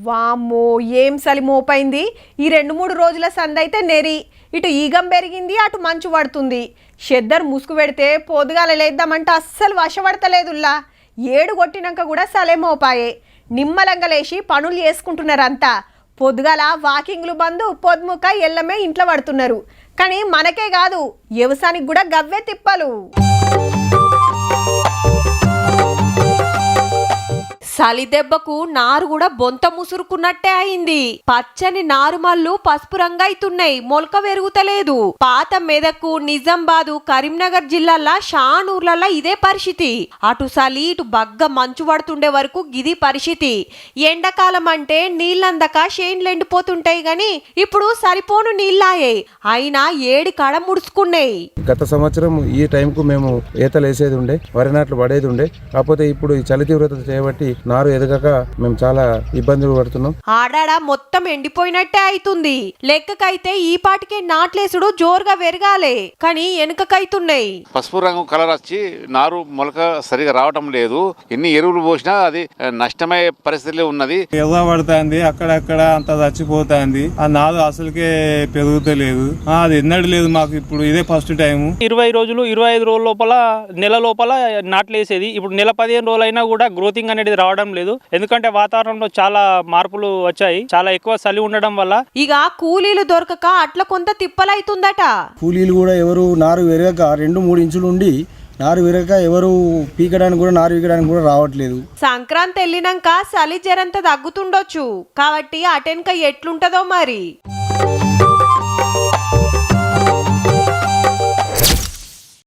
వామ్మో ఏం చలి మోపైంది. ఈ 2-3 రోజుల సందైతే నెరి ఇటు ఈగం పెరిగింది, అటు మంచు పడుతుంది. షెద్దర్ ముసుగు పెడితే పొద్దుగాల లేద్దామంటే అస్సలు వశపడతలేదుల్లా. 7 కొట్టినాక కూడా సలే మోపాయే. నిమ్మలంగా లేచి పనులు చేసుకుంటున్నారంతా. పొద్దుగాల వాకింగ్లు బందు, పొద్దుముక ఎల్లమే ఇంట్లో పడుతున్నారు. కానీ మనకే కాదు, వ్యవసాయానికి కూడా గవ్వే తిప్పలు. చలి దెబ్బకు నారు కూడా బొంత ముసురుకున్నట్టే అయింది. పచ్చని నారుమల్లు పసుపు రంగైతున్నాయి, మొలక పెరుగుతలేదు. పాత మెదకు, నిజామాబాదు, కరీంనగర్ జిల్లాల షానూర్లలో ఇదే పరిస్థితి. అటు చలి ఇటు బగ్గ మంచు పడుతుండే వరకు గిది పరిస్థితి. ఎండాకాలం అంటే నీళ్ళందక షేన్లు ఎండిపోతుంటాయి గాని ఇప్పుడు సరిపోను నీళ్ళాయే. అయినా 7 కాడ ముడుచుకున్నాయి. గత సంవత్సరం ఈ టైంకు మేము ఈతలు వేసేది ఉండే, వరి నాట్లు పడేది ఉండే. కాకపోతే ఇప్పుడు ఈ చలి తీవ్రత చేయబట్టి నారు ఎదగక మేము చాలా ఇబ్బందులు పడుతున్నాం. ఆడాడ మొత్తం ఎండిపోయినట్టే అవుతుంది. లెక్కకైతే ఈ పాటికే నాట్లేసుడు జోరుగా పెరగాలే, కానీ వెనుకకైతున్నాయి. పసుపు రంగు కలర్ వచ్చి నారు మొలక సరిగా రావటం లేదు. ఎన్ని ఎరువులు పోసినా అది నష్టమయ్యే పరిస్థితిలో ఉన్నది. ఎర్ర పడుతుంది, అక్కడక్కడ అంత చచ్చిపోతుంది. ఆ నారు అసలుకే పెరుగుతలేదు. అది ఎన్నడూ లేదు మాకు. ఇప్పుడు ఇదే ఫస్ట్ టైం. 20 రోజులు 25 రోజుల లోపల, నెల లోపల నాట్లేసేది. ఇప్పుడు నెల 15 రోజులు అయినా కూడా గ్రోతింగ్ అనేది రావడం లేదు. ఎందుకంటే వాతావరణంలో చాలా మార్పులు వచ్చాయి. చాలా ఎక్కువ చలి ఉండడం వల్ల ఇక కూలీలు దొరకక అట్లా కొంత తిప్పలైతుందట. కూలీలు కూడా ఎవరు నారు విరగక 2-3 ఇంచులు ఉండి నారు విరగక ఎవరు పీకడానికి కూడా నారు పీకడానికి కూడా రావట్లేదు. సంక్రాంతి వెళ్ళినాక చలి జరంత తగ్గుతుండొచ్చు. కాబట్టి అటెన్క ఎట్లుంటదో మరి.